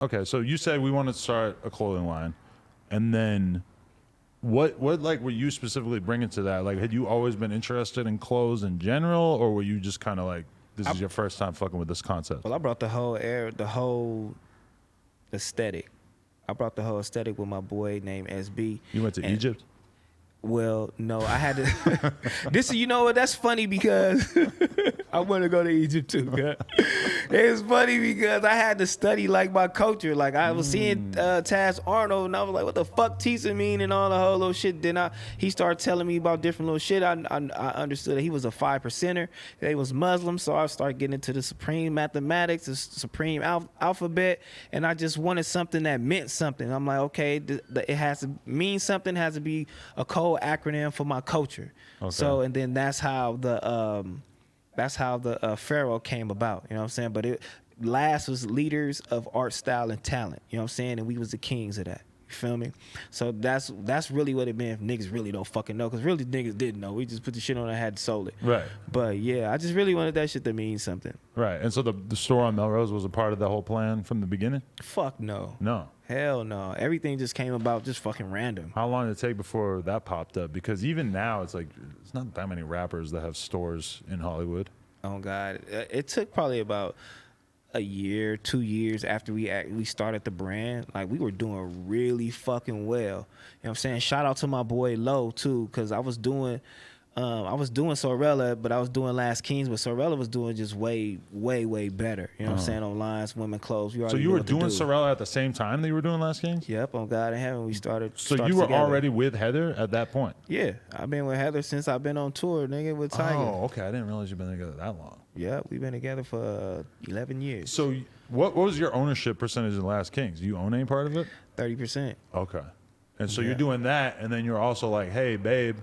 Okay, so you said we want to start a clothing line, and then what like were you specifically bringing to that? Like, had you always been interested in clothes in general, or were you just kind of like, this is your first time fucking with this concept? Well, I brought the whole aesthetic. I brought the whole aesthetic with my boy named SB. You went to Egypt? Well, no, I had to. You know what? That's funny because I want to go to Egypt too. God. It's funny because I had to study like my culture. Like I was seeing Taz Arnold, and I was like, "What the fuck teasing mean?" and all the whole little shit. Then he started telling me about different little shit. I understood that he was a 5%er. He was Muslim, so I started getting into the supreme mathematics, the supreme alphabet, and I just wanted something that meant something. I'm like, okay, it has to mean something. It has to be a code acronym for my culture. Okay. So, and then that's how the Pharaoh came about. You know what I'm saying? But last was leaders of art, style, and talent. You know what I'm saying? And we was the kings of that. You feel me? So that's really what it meant. If niggas really don't fucking know, because really niggas didn't know. We just put the shit on and had to sold it. Right. But yeah, I just really wanted that shit to mean something. Right. And so the store on Melrose was a part of the whole plan from the beginning? Fuck no. No. Hell no. Everything just came about just fucking random. How long did it take before that popped up? Because even now, it's like, it's not that many rappers that have stores in Hollywood. Oh, God. It took probably about a year, 2 years after we started the brand. Like, we were doing really fucking well. You know what I'm saying? Shout out to my boy Low, too, because I was doing Sorella, but I was doing Last Kings, but Sorella was doing just way, way, way better. You know what I'm saying? On lines, women clothes. So you were doing Sorella at the same time that you were doing Last Kings? Yep, on God in Heaven, we started. So you were together. already with Heather at that point? Yeah, I've been with Heather since I've been on tour, nigga, with Tiger. Oh, okay. I didn't realize you've been together that long. Yeah, we've been together for 11 years. So what was your ownership percentage in Last Kings? Do you own any part of it? 30%. Okay. And so you're doing that, and then you're also like, hey, babe,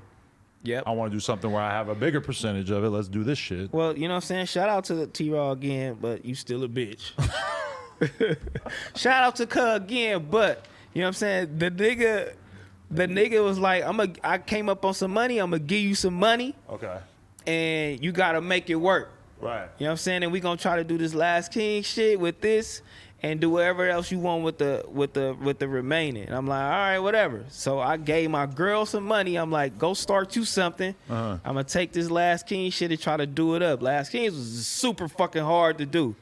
yep, I want to do something where I have a bigger percentage of it. Let's do this shit. Well, you know what I'm saying? Shout out to T-Raw again, but you still a bitch. Shout out to Cuz again, but you know what I'm saying? The nigga was like, I came up on some money, I'm gonna give you some money. Okay. And you gotta make it work. Right. You know what I'm saying? And we gonna try to do this Last King shit with this and do whatever else you want with the remaining. And I'm like, all right, whatever. So I gave my girl some money. I'm like, go start you something. I'm gonna take this Last King shit and try to do it up. Last Kings was super fucking hard to do.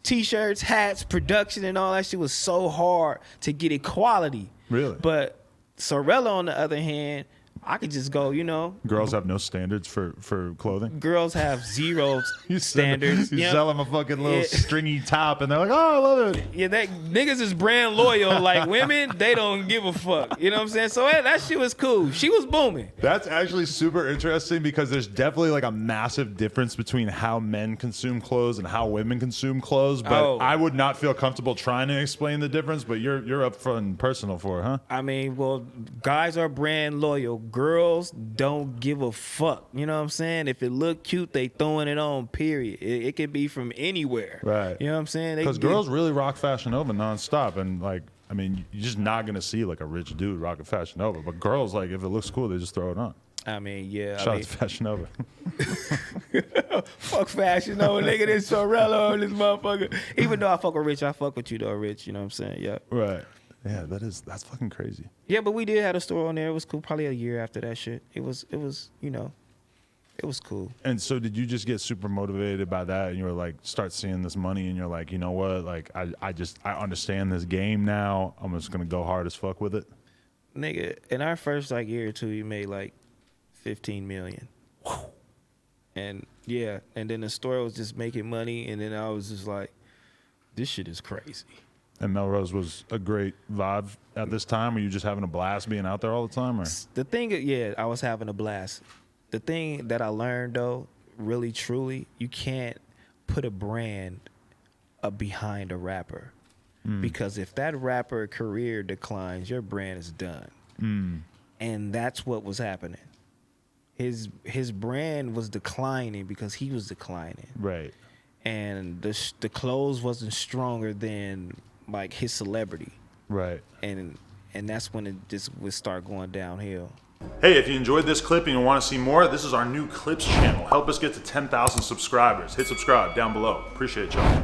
T-shirts, hats, production, and all that shit was so hard to get it quality. Really? But Sorella, on the other hand, I could just go, you know. Girls have no standards for clothing? Girls have zero standards. You sell them a fucking little stringy top, and they're like, oh, I love it. Yeah, niggas is brand loyal. Like, women, they don't give a fuck. You know what I'm saying? So that shit was cool. She was booming. That's actually super interesting because there's definitely like a massive difference between how men consume clothes and how women consume clothes. But I would not feel comfortable trying to explain the difference, but you're upfront and personal for it, huh? I mean, well, guys are brand loyal. Girls don't give a fuck. You know what I'm saying? If it look cute, they throwing it on, period. It could be from anywhere. Right. You know what I'm saying? Because girls really rock Fashion Nova nonstop. And like, I mean, you're just not going to see like a rich dude rocking Fashion Nova. But girls, like, if it looks cool, they just throw it on. I mean, yeah. Shout out to Fashion Nova. Fuck Fashion Nova, nigga. This Sorella on this motherfucker. Even though I fuck with Rich, I fuck with you though, Rich. You know what I'm saying? Yeah. Right. Yeah, that's fucking crazy. Yeah, but we did have a store on there. It was cool. Probably a year after that shit. It was, you know, it was cool. And so did you just get super motivated by that and you were like, start seeing this money and you're like, you know what? Like, I understand this game now. I'm just going to go hard as fuck with it. Nigga, in our first like year or two, we made like 15 million. And yeah, and then the store was just making money. And then I was just like, this shit is crazy. And Melrose was a great vibe at this time? Were you just having a blast being out there all the time? Or? The thing, yeah, I was having a blast. The thing that I learned, though, really, truly, you can't put a brand behind a rapper. Because if that rapper career declines, your brand is done. And that's what was happening. His brand was declining because he was declining. Right. And the clothes wasn't stronger than like his celebrity. Right. And that's when it just would start going downhill. Hey, if you enjoyed this clip and you want to see more, this is our new Clips channel. Help us get to 10,000 subscribers. Hit subscribe down below. Appreciate y'all.